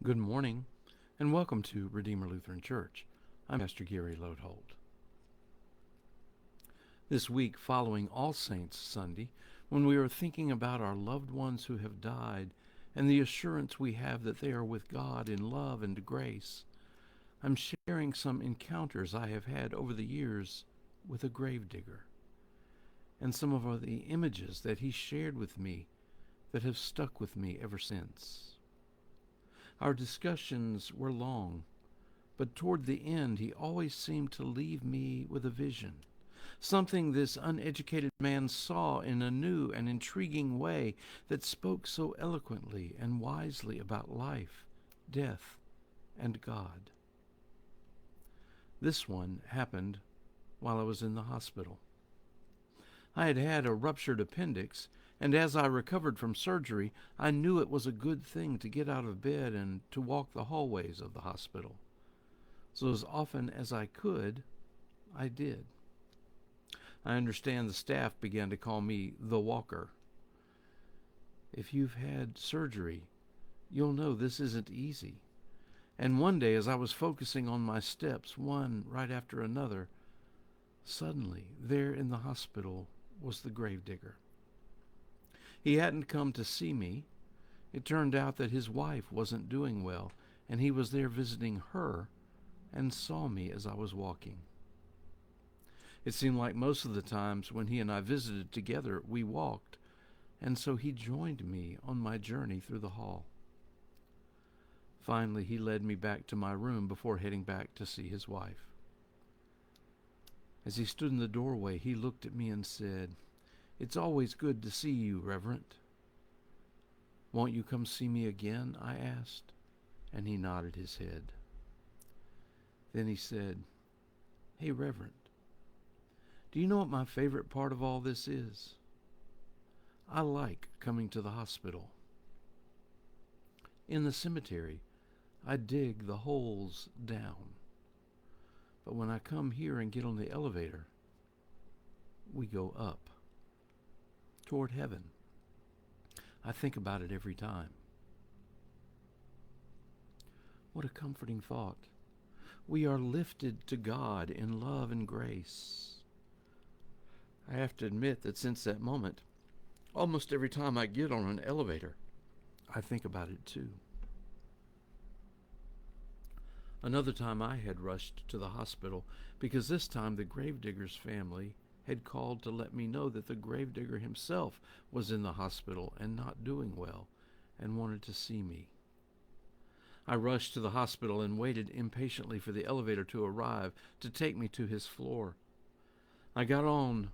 Good morning, and welcome to Redeemer Lutheran Church. I'm Pastor Gary Lodeholt. This week, following All Saints Sunday, when we are thinking about our loved ones who have died and the assurance we have that they are with God in love and grace, I'm sharing some encounters I have had over the years with a gravedigger and some of the images that he shared with me that have stuck with me ever since. Our discussions were long, but toward the end he always seemed to leave me with a vision, something this uneducated man saw in a new and intriguing way that spoke so eloquently and wisely about life, death, and God. This one happened while I was in the hospital. I had had a ruptured appendix, and as I recovered from surgery, I knew it was a good thing to get out of bed and to walk the hallways of the hospital. So as often as I could, I did. I understand the staff began to call me the walker. If you've had surgery, you'll know this isn't easy. And one day, as I was focusing on my steps, one right after another, suddenly, there in the hospital was the gravedigger. He hadn't come to see me. It turned out that his wife wasn't doing well, and he was there visiting her and saw me as I was walking. It seemed like most of the times when he and I visited together, we walked, and so he joined me on my journey through the hall. Finally, he led me back to my room before heading back to see his wife. As he stood in the doorway, he looked at me and said, "It's always good to see you, Reverend." "Won't you come see me again?" I asked, and he nodded his head. Then he said, "Hey, Reverend, do you know what my favorite part of all this is? I like coming to the hospital. In the cemetery, I dig the holes down. But when I come here and get on the elevator, we go up toward heaven. I think about it every time." What a comforting thought. We are lifted to God in love and grace. I have to admit that since that moment, almost every time I get on an elevator, I think about it too. Another time I had rushed to the hospital because this time the gravedigger's family had called to let me know that the gravedigger himself was in the hospital and not doing well and wanted to see me. I rushed to the hospital and waited impatiently for the elevator to arrive to take me to his floor. I got on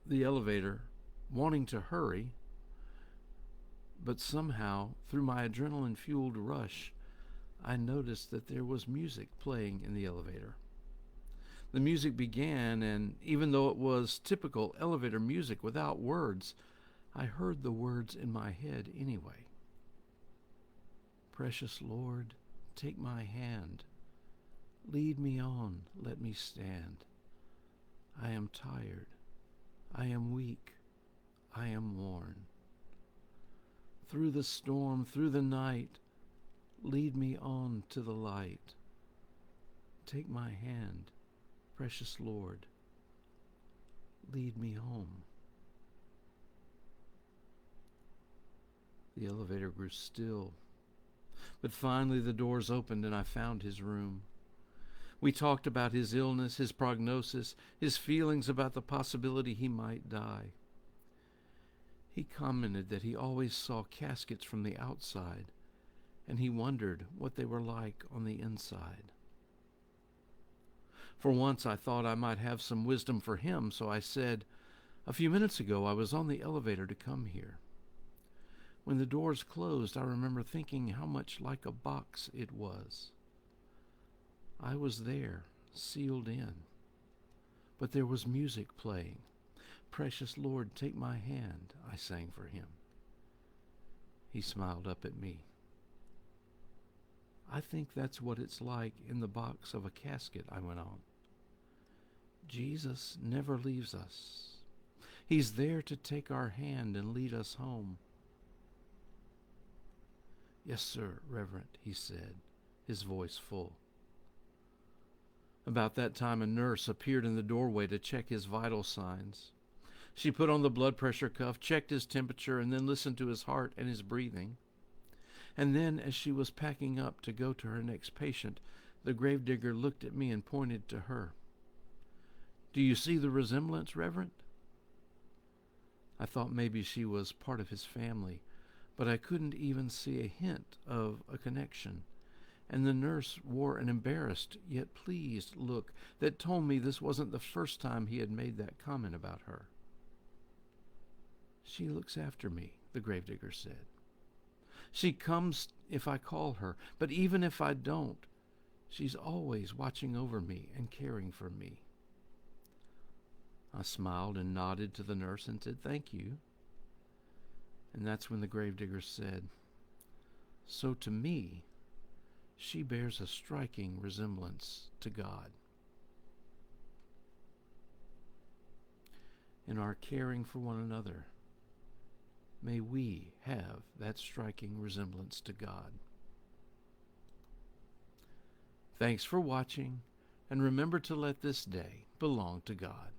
the elevator wanting to hurry, but somehow, through my adrenaline-fueled rush, I noticed that there was music playing in the elevator. The music began, and even though it was typical elevator music without words, I heard the words in my head anyway. "Precious Lord, take my hand. Lead me on, let me stand. I am tired. I am weak. I am worn. Through the storm, through the night, lead me on to the light. Take my hand, precious Lord. Lead me home." The elevator grew still, but finally the doors opened and I found his room. We talked about his illness, his prognosis, his feelings about the possibility he might die. He commented that he always saw caskets from the outside, and he wondered what they were like on the inside. For once I thought I might have some wisdom for him, so I said, "A few minutes ago I was on the elevator to come here. When the doors closed, I remember thinking how much like a box it was. I was there, sealed in, but there was music playing. 'Precious Lord, take my hand,' I sang for him." He smiled up at me. "I think that's what it's like in the box of a casket," I went on. "Jesus never leaves us. He's there to take our hand and lead us home. "Yes, sir, Reverend," he said, his voice full. About that time, a nurse appeared in the doorway to check his vital signs. She put on the blood pressure cuff, checked his temperature, and then listened to his heart and his breathing. And then, as she was packing up to go to her next patient, the gravedigger looked at me and pointed to her. "Do you see the resemblance, Reverend?" I thought maybe she was part of his family, but I couldn't even see a hint of a connection. And the nurse wore an embarrassed yet pleased look that told me this wasn't the first time he had made that comment about her. "She looks after me," the gravedigger said. "She comes if I call her, but even if I don't, she's always watching over me and caring for me." I smiled and nodded to the nurse and said, "Thank you." And that's when the gravedigger said, "So to me, she bears a striking resemblance to God." In our caring for one another, may we have that striking resemblance to God. Thanks for watching, and remember to let this day belong to God.